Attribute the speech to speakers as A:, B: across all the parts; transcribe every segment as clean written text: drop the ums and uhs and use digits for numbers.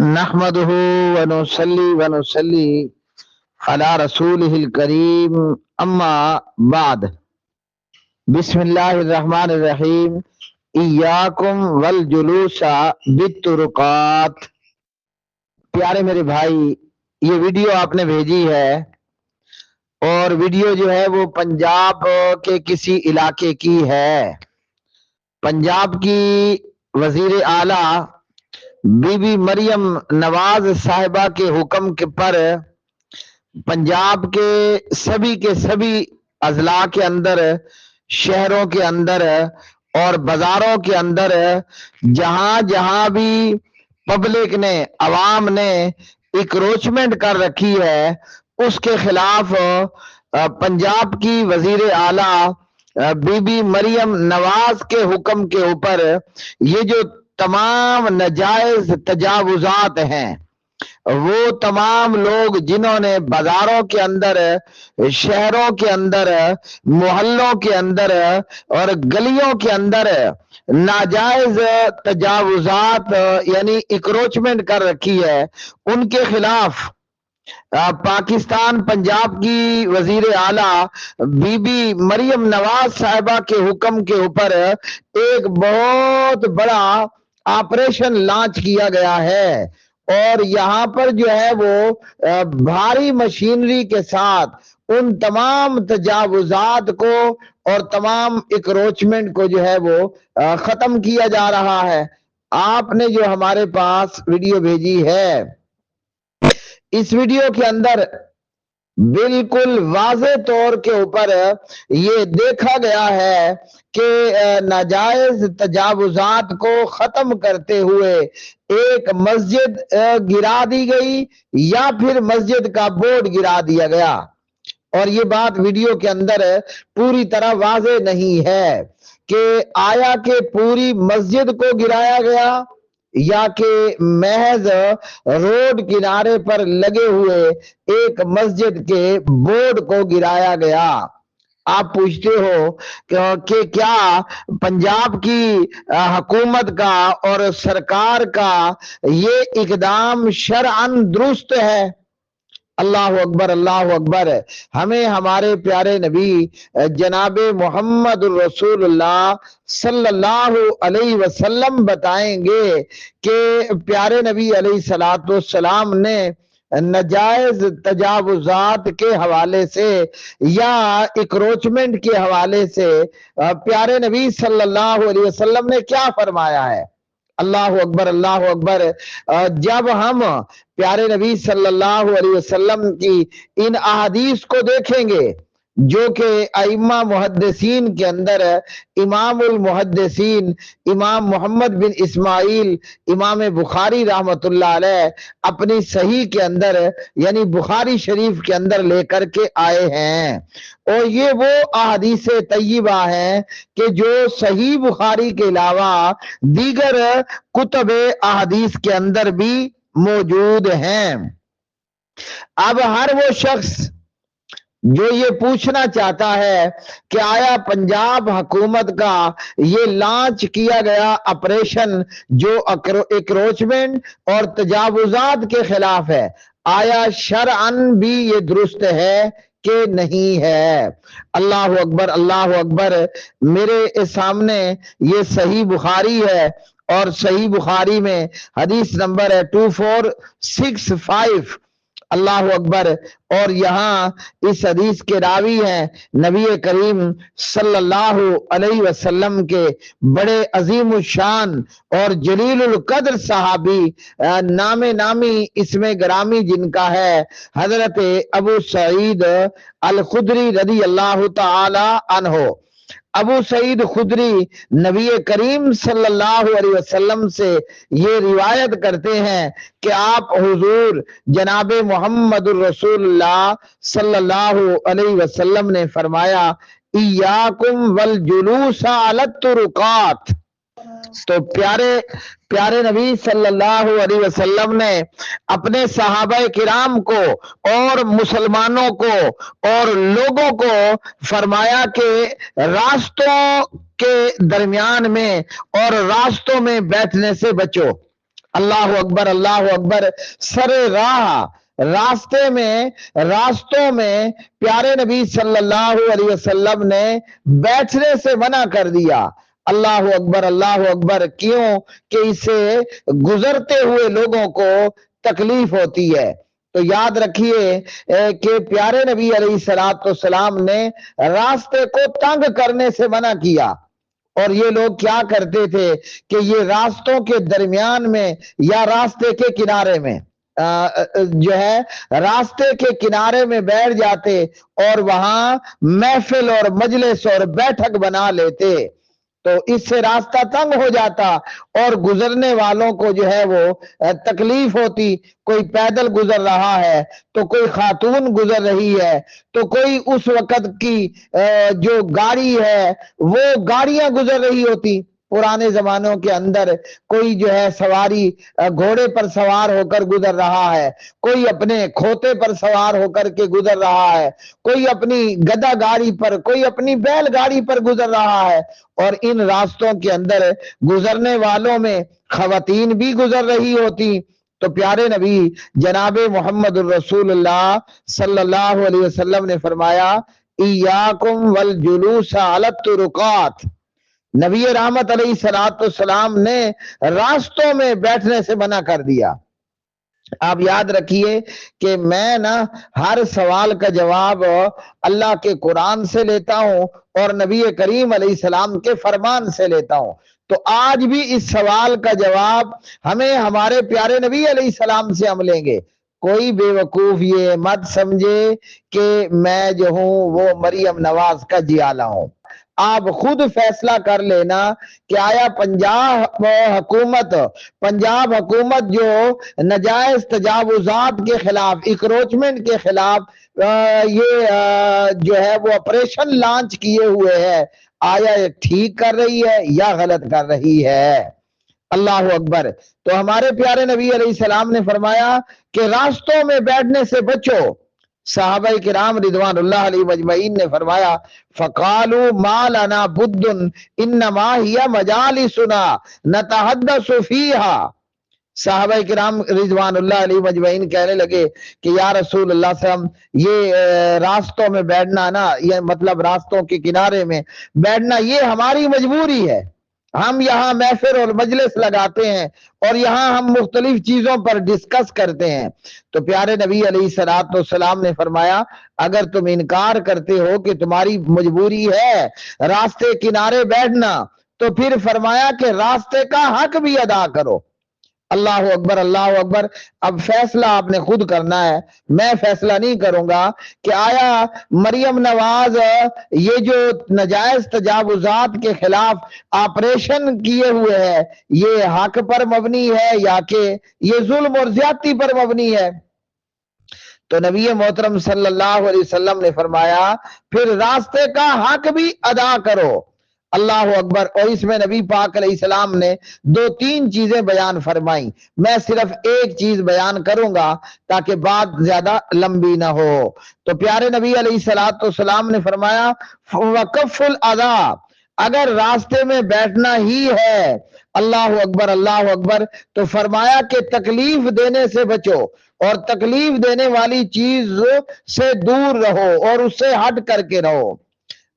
A: نحمده ونصلي ونصلي على رسوله الكريم اما بعد بسم اللہ الرحمن الرحیم ایاکم والجلوس بالطرقات۔ پیارے میرے بھائی، یہ ویڈیو آپ نے بھیجی ہے اور ویڈیو جو ہے وہ پنجاب کے کسی علاقے کی ہے۔ پنجاب کی وزیر اعلیٰ بی بی مریم نواز صاحبہ کے حکم کے پر پنجاب کے سبھی اضلاع کے اندر، شہروں کے اندر اور بازاروں کے اندر جہاں جہاں بھی پبلک نے، عوام نے انکروچمنٹ کر رکھی ہے، اس کے خلاف پنجاب کی وزیر اعلیٰ بی بی مریم نواز کے حکم کے اوپر یہ جو تمام ناجائز تجاوزات ہیں، وہ تمام لوگ جنہوں نے بازاروں کے اندر، شہروں کے اندر، محلوں کے اندر اور گلیوں کے اندر ناجائز تجاوزات یعنی انکروچمنٹ کر رکھی ہے، ان کے خلاف پاکستان پنجاب کی وزیر اعلیٰ بی بی مریم نواز صاحبہ کے حکم کے اوپر ایک بہت بڑا آپریشن لانچ کیا گیا ہے، اور یہاں پر جو ہے وہ بھاری مشینری کے ساتھ ان تمام تجاوزات کو اور تمام انکروچمنٹ کو جو ہے وہ ختم کیا جا رہا ہے۔ آپ نے جو ہمارے پاس ویڈیو بھیجی ہے، اس ویڈیو کے اندر بالکل واضح طور کے اوپر یہ دیکھا گیا ہے کہ ناجائز تجاوزات کو ختم کرتے ہوئے ایک مسجد گرا دی گئی یا پھر مسجد کا بورڈ گرا دیا گیا، اور یہ بات ویڈیو کے اندر پوری طرح واضح نہیں ہے کہ آیا کہ پوری مسجد کو گرایا گیا یا کہ محض روڈ کنارے پر لگے ہوئے ایک مسجد کے بورڈ کو گرایا گیا۔ آپ پوچھتے ہو کہ کیا پنجاب کی حکومت کا اور سرکار کا یہ اقدام شرعاً درست ہے؟ اللہ اکبر، اللہ اکبر۔ ہمیں ہمارے پیارے نبی جناب محمد الرسول اللہ صلی اللہ علیہ وسلم بتائیں گے کہ پیارے نبی علیہ السلام نے ناجائز تجاوزات کے حوالے سے یا انکروچمنٹ کے حوالے سے پیارے نبی صلی اللہ علیہ وسلم نے کیا فرمایا ہے؟ اللہ اکبر، اللہ اکبر۔ جب ہم پیارے نبی صلی اللہ علیہ وسلم کی ان احادیث کو دیکھیں گے جو کہ ائمہ محدثین کے اندر امام المحدثین امام محمد بن اسماعیل امام بخاری رحمت اللہ علیہ اپنی صحیح کے اندر یعنی بخاری شریف کے اندر لے کر کے آئے ہیں، اور یہ وہ احادیث طیبہ ہیں کہ جو صحیح بخاری کے علاوہ دیگر کتب احادیث کے اندر بھی موجود ہیں۔ اب ہر وہ شخص جو یہ پوچھنا چاہتا ہے کہ آیا پنجاب حکومت کا یہ لانچ کیا گیا آپریشن جو انکروچمنٹ اور تجاوزات کے خلاف ہے، آیا شرعاً بھی یہ درست ہے کہ نہیں ہے؟ اللہ اکبر، اللہ اکبر۔ میرے سامنے یہ صحیح بخاری ہے، اور صحیح بخاری میں حدیث نمبر ہے 2465۔ اللہ اکبر۔ اور یہاں اس حدیث کے راوی ہیں نبی کریم صلی اللہ علیہ وسلم کے بڑے عظیم الشان اور جلیل القدر صحابی، نام نامی اسم گرامی جن کا ہے حضرت ابو سعید الخدری رضی اللہ تعالی عنہ۔ ابو سعید خدری نبی کریم صلی اللہ علیہ وسلم سے یہ روایت کرتے ہیں کہ آپ حضور جناب محمد الرسول اللہ صلی اللہ علیہ وسلم نے فرمایا ایاکم والجلوس علی الطرقات۔ تو پیارے نبی صلی اللہ علیہ وسلم نے اپنے صحابہ کرام کو اور مسلمانوں کو اور لوگوں کو فرمایا کہ راستوں کے درمیان میں اور راستوں میں بیٹھنے سے بچو۔ اللہ اکبر اللہ اکبر۔ سر راہ، راستوں میں پیارے نبی صلی اللہ علیہ وسلم نے بیٹھنے سے منع کر دیا۔ اللہ اکبر اللہ اکبر۔ کیوں؟ کہ اسے گزرتے ہوئے لوگوں کو تکلیف ہوتی ہے۔ تو یاد رکھیے کہ پیارے نبی علیہ السلام نے راستے کو تنگ کرنے سے منع کیا۔ اور یہ لوگ کیا کرتے تھے کہ یہ راستوں کے درمیان میں یا راستے کے کنارے میں جو ہے راستے کے کنارے میں بیٹھ جاتے اور وہاں محفل اور مجلس اور بیٹھک بنا لیتے، تو اس سے راستہ تنگ ہو جاتا اور گزرنے والوں کو جو ہے وہ تکلیف ہوتی۔ کوئی پیدل گزر رہا ہے تو کوئی خاتون گزر رہی ہے تو کوئی اس وقت کی جو گاڑی ہے وہ گاڑیاں گزر رہی ہوتی۔ پرانے زمانوں کے اندر کوئی جو ہے سواری گھوڑے پر سوار ہو کر گزر رہا ہے، کوئی اپنے کھوتے پر سوار ہو کر کے گزر رہا ہے، کوئی اپنی گدا گاڑی پر، کوئی اپنی بیل گاڑی پر گزر رہا ہے، اور ان راستوں کے اندر گزرنے والوں میں خواتین بھی گزر رہی ہوتی۔ تو پیارے نبی جناب محمد الرسول اللہ صلی اللہ علیہ وسلم نے فرمایا ایاکم والجلوس علی الطرقات۔ نبی رحمت علیہ السلام نے راستوں میں بیٹھنے سے منع کر دیا۔ آپ یاد رکھیے کہ میں ہر سوال کا جواب اللہ کے قرآن سے لیتا ہوں اور نبی کریم علیہ السلام کے فرمان سے لیتا ہوں۔ تو آج بھی اس سوال کا جواب ہمیں ہمارے پیارے نبی علیہ السلام سے ہم لیں گے۔ کوئی بے وقوف یہ مت سمجھے کہ میں جو ہوں وہ مریم نواز کا جیالہ ہوں۔ آپ خود فیصلہ کر لینا کہ آیا پنجاب حکومت جو نجائز تجاوزات کے خلاف، انکروچمنٹ کے خلاف یہ جو ہے وہ آپریشن لانچ کیے ہوئے ہے، آیا یہ ٹھیک کر رہی ہے یا غلط کر رہی ہے؟ اللہ اکبر۔ تو ہمارے پیارے نبی علیہ السلام نے فرمایا کہ راستوں میں بیٹھنے سے بچو۔ صحابہ کرام رضوان اللہ علیہ مجمعین نے فرمایا فقالوا ما لنا بد انما ہی مجالسنا نتحدث فیہا۔ صحابہ کرام رضوان اللہ علیہ مجمعین کہنے لگے کہ یا رسول اللہ صلی اللہ علیہ وسلم یہ راستوں میں بیٹھنا یہ مطلب راستوں کے کنارے میں بیٹھنا یہ ہماری مجبوری ہے۔ ہم یہاں محفل اور مجلس لگاتے ہیں اور یہاں ہم مختلف چیزوں پر ڈسکس کرتے ہیں۔ تو پیارے نبی علیہ السلام نے فرمایا اگر تم انکار کرتے ہو کہ تمہاری مجبوری ہے راستے کنارے بیٹھنا تو پھر فرمایا کہ راستے کا حق بھی ادا کرو۔ اللہ اکبر اللہ اکبر۔ اب فیصلہ آپ نے خود کرنا ہے، میں فیصلہ نہیں کروں گا کہ آیا مریم نواز یہ جو نجائز تجاوزات کے خلاف آپریشن کیے ہوئے ہے یہ حق پر مبنی ہے یا کہ یہ ظلم اور زیادتی پر مبنی ہے؟ تو نبی محترم صلی اللہ علیہ وسلم نے فرمایا پھر راستے کا حق بھی ادا کرو۔ اللہ اکبر۔ اور اس میں نبی پاک علیہ السلام نے 2-3 چیزیں بیان فرمائیں، میں صرف ایک چیز بیان کروں گا تاکہ بات زیادہ لمبی نہ ہو۔ تو پیارے نبی علیہ السلام نے فرمایا وَقَفُّ الْأَذَى، اگر راستے میں بیٹھنا ہی ہے اللہ اکبر تو فرمایا کہ تکلیف دینے سے بچو اور تکلیف دینے والی چیز سے دور رہو اور اس سے ہٹ کر کے رہو۔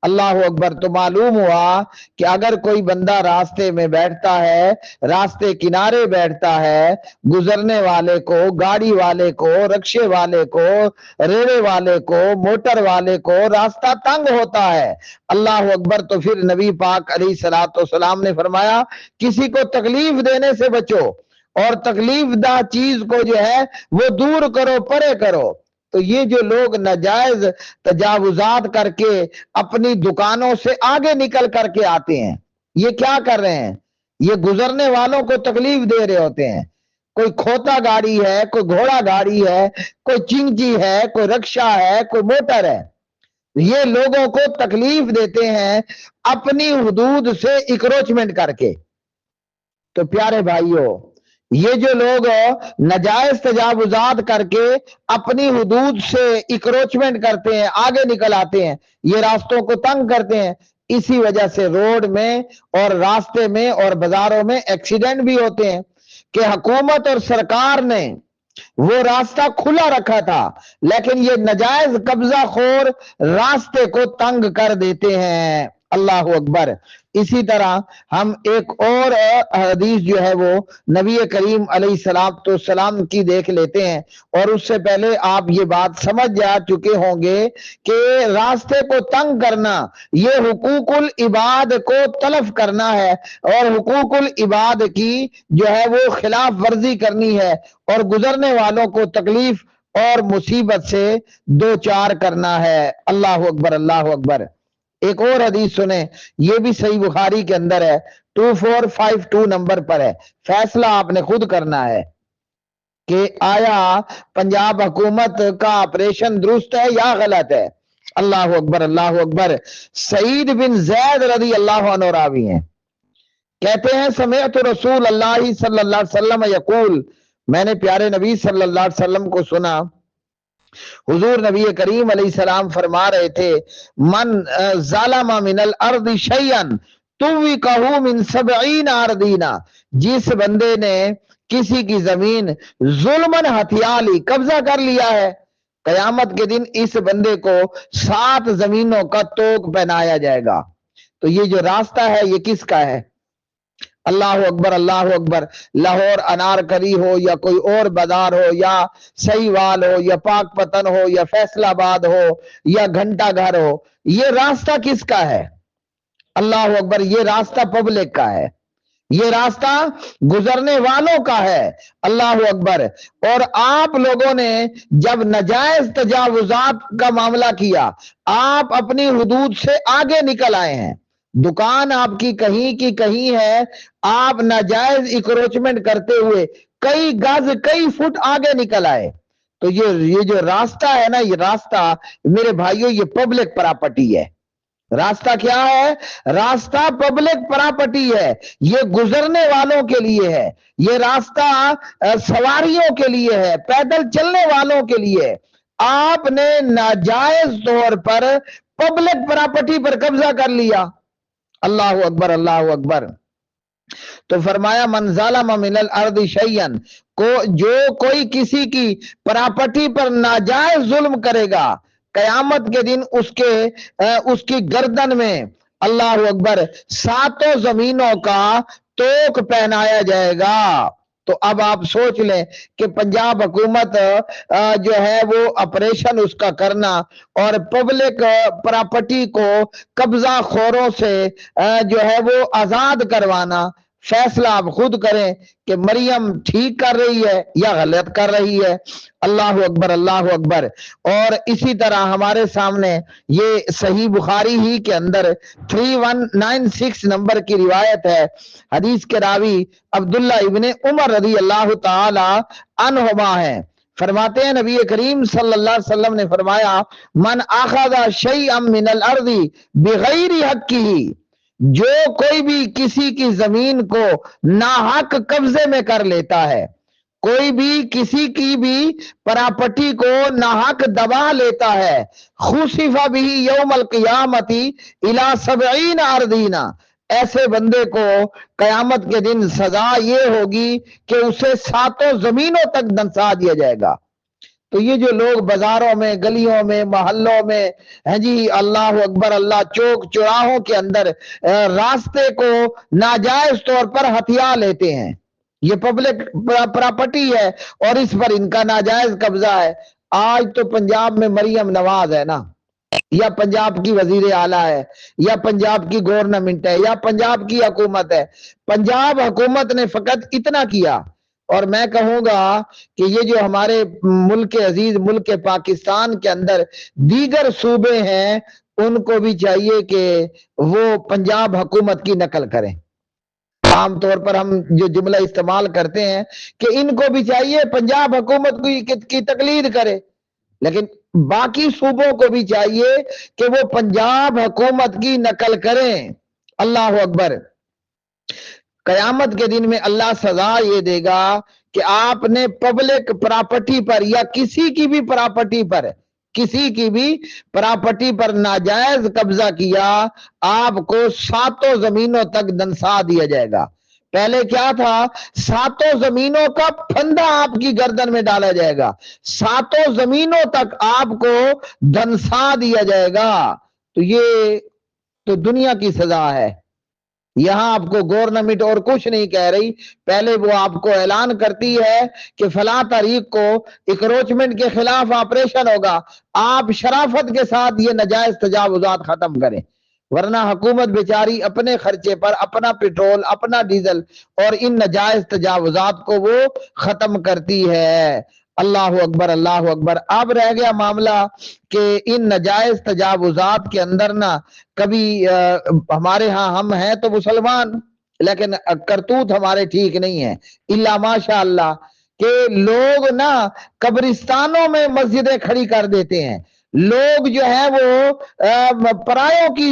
A: اللہ اکبر۔ تو معلوم ہوا کہ اگر کوئی بندہ راستے میں بیٹھتا ہے، راستے کنارے بیٹھتا ہے، گزرنے والے کو، گاڑی والے کو، رکشے والے کو، ریڑے والے کو، موٹر والے کو راستہ تنگ ہوتا ہے اللہ اکبر، تو پھر نبی پاک علیہ السلام نے فرمایا کسی کو تکلیف دینے سے بچو اور تکلیف دہ چیز کو جو ہے وہ دور کرو، پرے کرو۔ تو یہ جو لوگ ناجائز تجاوزات کر کے اپنی دکانوں سے آگے نکل کر کے آتے ہیں، یہ کیا کر رہے ہیں؟ یہ گزرنے والوں کو تکلیف دے رہے ہوتے ہیں۔ کوئی کھوتا گاڑی ہے، کوئی گھوڑا گاڑی ہے، کوئی چنگی ہے، کوئی رکشہ ہے، کوئی موٹر ہے، یہ لوگوں کو تکلیف دیتے ہیں اپنی حدود سے انکروچمنٹ کر کے۔ تو پیارے بھائیوں، یہ جو لوگ ناجائز تجاوزات کر کے اپنی حدود سے انکروچمنٹ کرتے ہیں، آگے نکل آتے ہیں، یہ راستوں کو تنگ کرتے ہیں، اسی وجہ سے روڈ میں اور راستے میں اور بازاروں میں ایکسیڈنٹ بھی ہوتے ہیں۔ کہ حکومت اور سرکار نے وہ راستہ کھلا رکھا تھا، لیکن یہ ناجائز قبضہ خور راستے کو تنگ کر دیتے ہیں۔ اللہ اکبر۔ اسی طرح ہم ایک اور حدیث جو ہے وہ نبی کریم علیہ السلام کی دیکھ لیتے ہیں، اور اس سے پہلے آپ یہ بات سمجھ جا چکے ہوں گے کہ راستے کو تنگ کرنا یہ حقوق العباد کو تلف کرنا ہے، اور حقوق العباد کی جو ہے وہ خلاف ورزی کرنی ہے، اور گزرنے والوں کو تکلیف اور مصیبت سے دو چار کرنا ہے۔ اللہ اکبر، اللہ اکبر۔ ایک اور حدیث سنیں، یہ بھی صحیح بخاری کے اندر ہے، 2452 نمبر پر ہے۔ فیصلہ آپ نے خود کرنا ہے کہ آیا پنجاب حکومت کا آپریشن درست ہے یا غلط ہے۔ اللہ اکبر، اللہ اکبر۔ سعید بن زید رضی اللہ عنہ راوی ہیں، کہتے ہیں سمعت رسول اللہ صلی اللہ علیہ وسلم یقول، میں نے پیارے نبی صلی اللہ علیہ وسلم کو سنا، حضور نبی کریم علیہ السلام فرما رہے تھے، من ظالم من الارض شیئا توقہ من 70 اردینا، جس بندے نے کسی کی زمین ظلمن ہتھیا لی، قبضہ کر لیا ہے، قیامت کے دن اس بندے کو 7 زمینوں کا توق پہنایا جائے گا۔ تو یہ جو راستہ ہے یہ کس کا ہے؟ اللہ اکبر، اللہ اکبر۔ لاہور انارکلی ہو یا کوئی اور بازار ہو یا سہیوال ہو یا پاک پتن ہو یا فیصل آباد ہو یا گھنٹہ گھر ہو، یہ راستہ کس کا ہے؟ اللہ اکبر۔ یہ راستہ پبلک کا ہے، یہ راستہ گزرنے والوں کا ہے۔ اللہ اکبر۔ اور آپ لوگوں نے جب ناجائز تجاوزات کا معاملہ کیا، آپ اپنی حدود سے آگے نکل آئے ہیں، دکان آپ کی کہیں ہے، آپ ناجائز انکروچمنٹ کرتے ہوئے کئی گز کئی فٹ آگے نکل آئے، تو یہ جو راستہ ہے نا، یہ راستہ میرے بھائیوں یہ پبلک پراپرٹی ہے۔ راستہ کیا ہے؟ راستہ پبلک پراپرٹی ہے، یہ گزرنے والوں کے لیے ہے، یہ راستہ سواریوں کے لیے ہے، پیدل چلنے والوں کے لیے ہے۔ آپ نے ناجائز طور پر پبلک پراپرٹی پر قبضہ کر لیا۔ اللہ اکبر، اللہ اکبر۔ تو فرمایا من ظالم من الارض شیئا، جو کوئی کسی کی پراپرٹی پر ناجائز ظلم کرے گا، قیامت کے دن اس کی گردن میں اللہ اکبر 7 زمینوں کا توق پہنایا جائے گا۔ تو اب آپ سوچ لیں کہ پنجاب حکومت جو ہے وہ آپریشن اس کا کرنا اور پبلک پراپرٹی کو قبضہ خوروں سے جو ہے وہ آزاد کروانا، فیصلہ آپ خود کریں کہ مریم ٹھیک کر رہی ہے یا غلط کر رہی ہے۔ اللہ اکبر، اللہ اکبر۔ اور اسی طرح ہمارے سامنے یہ صحیح بخاری ہی کے اندر 3196 نمبر کی روایت ہے، حدیث کے راوی عبداللہ ابن عمر رضی اللہ تعالی عنہما ہیں، فرماتے ہیں نبی کریم صلی اللہ علیہ وسلم نے فرمایا من اخذ شیئا من الارض بغیر حقہ، جو کوئی بھی کسی کی زمین کو ناحق قبضے میں کر لیتا ہے، کوئی بھی کسی کی بھی پراپرٹی کو ناحق دبا لیتا ہے، خسف بھی یوم القیامت الی 70 اردینا، ایسے بندے کو قیامت کے دن سزا یہ ہوگی کہ اسے 7 زمینوں تک دنسا دیا جائے گا۔ تو یہ جو لوگ بازاروں میں، گلیوں میں، محلوں میں ہیں جی، اللہ اکبر، اللہ، چوک چوراہوں کے اندر راستے کو ناجائز طور پر ہتھیا لیتے ہیں، یہ پبلک پراپرٹی ہے اور اس پر ان کا ناجائز قبضہ ہے۔ آج تو پنجاب میں مریم نواز ہے نا، یا پنجاب کی وزیر اعلیٰ ہے، یا پنجاب کی گورنمنٹ ہے، یا پنجاب کی حکومت ہے۔ پنجاب حکومت نے فقط اتنا کیا، اور میں کہوں گا کہ یہ جو ہمارے ملک عزیز ملک پاکستان کے اندر دیگر صوبے ہیں، ان کو بھی چاہیے کہ وہ پنجاب حکومت کی نقل کریں۔ عام طور پر ہم جو جملہ استعمال کرتے ہیں کہ ان کو بھی چاہیے پنجاب حکومت کی تقلید کرے، لیکن باقی صوبوں کو بھی چاہیے کہ وہ پنجاب حکومت کی نقل کریں۔ اللہ اکبر۔ قیامت کے دن میں اللہ سزا یہ دے گا کہ آپ نے پبلک پراپرٹی پر یا کسی کی بھی پراپرٹی پر ناجائز قبضہ کیا، آپ کو 7 زمینوں تک دنسا دیا جائے گا۔ پہلے کیا تھا؟ ساتوں زمینوں کا پھندا آپ کی گردن میں ڈالا جائے گا، ساتوں زمینوں تک آپ کو دھنسا دیا جائے گا۔ تو یہ تو دنیا کی سزا ہے۔ یہاں آپ کو گورنمنٹ اور کچھ نہیں کہہ رہی، پہلے وہ آپ کو اعلان کرتی ہے کہ فلاں تاریخ کو انکروچمنٹ کے خلاف آپریشن ہوگا، آپ شرافت کے ساتھ یہ ناجائز تجاوزات ختم کریں، ورنہ حکومت بیچاری اپنے خرچے پر اپنا پیٹرول، اپنا ڈیزل اور ان ناجائز تجاوزات کو وہ ختم کرتی ہے۔ اللہ اکبر، اللہ اکبر۔ اب رہ گیا معاملہ کہ ان ناجائز تجاوزات کے اندر نا کبھی ہمارے ہاں ہم ہیں تو مسلمان، لیکن کرتوت ہمارے ٹھیک نہیں ہے، الا ماشاء اللہ کہ لوگ نا قبرستانوں میں مسجدیں کھڑی کر دیتے ہیں، لوگ جو ہے وہ پرایوں کی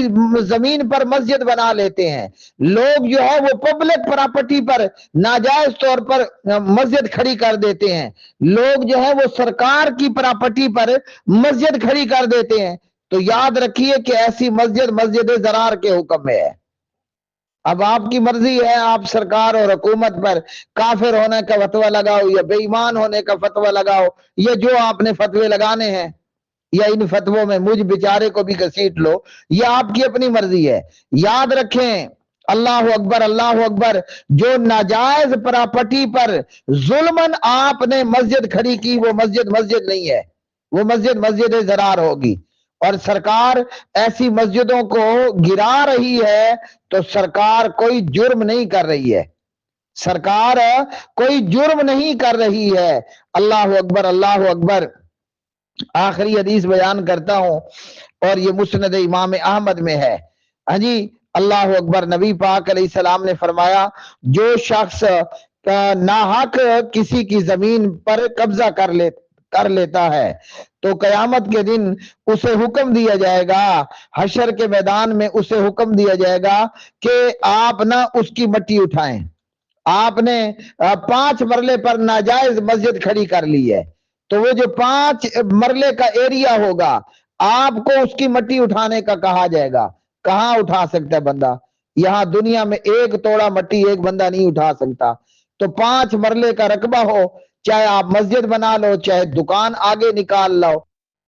A: زمین پر مسجد بنا لیتے ہیں، لوگ جو ہے وہ پبلک پراپرٹی پر ناجائز طور پر مسجد کھڑی کر دیتے ہیں، لوگ جو ہے وہ سرکار کی پراپرٹی پر مسجد کھڑی کر دیتے ہیں۔ تو یاد رکھیے کہ ایسی مسجد مسجد ضرار کے حکم میں ہے۔ اب آپ کی مرضی ہے، آپ سرکار اور حکومت پر کافر ہونے کا فتویٰ لگاؤ یا بے ایمان ہونے کا فتویٰ لگاؤ، یہ جو آپ نے فتوے لگانے ہیں یا ان فتووں میں مجھ بیچارے کو بھی گھسیٹ لو، یہ آپ کی اپنی مرضی ہے۔ یاد رکھیں، اللہ اکبر، اللہ اکبر، جو ناجائز پراپرٹی پر ظلمن آپ نے مسجد کھڑی کی وہ مسجد مسجد نہیں ہے، وہ مسجد مسجد ضرار ہوگی۔ اور سرکار ایسی مسجدوں کو گرا رہی ہے تو سرکار کوئی جرم نہیں کر رہی ہے، سرکار کوئی جرم نہیں کر رہی ہے۔ اللہ اکبر، اللہ اکبر۔ آخری حدیث بیان کرتا ہوں اور یہ مسند امام احمد میں ہے۔ ہاں جی، اللہ اکبر۔ نبی پاک علیہ السلام نے فرمایا، جو شخص ناحق کسی کی زمین پر قبضہ کر لیتا ہے تو قیامت کے دن اسے حکم دیا جائے گا، حشر کے میدان میں اسے حکم دیا جائے گا کہ آپ نہ اس کی مٹی اٹھائیں۔ آپ نے 5 مرلے پر ناجائز مسجد کھڑی کر لی ہے، تو وہ جو 5 مرلے کا ایریا ہوگا آپ کو اس کی مٹی اٹھانے کا کہا جائے گا۔ کہاں اٹھا سکتا ہے بندہ؟ یہاں دنیا میں 1 توڑا مٹی ایک بندہ نہیں اٹھا سکتا۔ تو 5 مرلے کا رقبہ ہو، چاہے آپ مسجد بنا لو، چاہے دکان آگے نکال لو،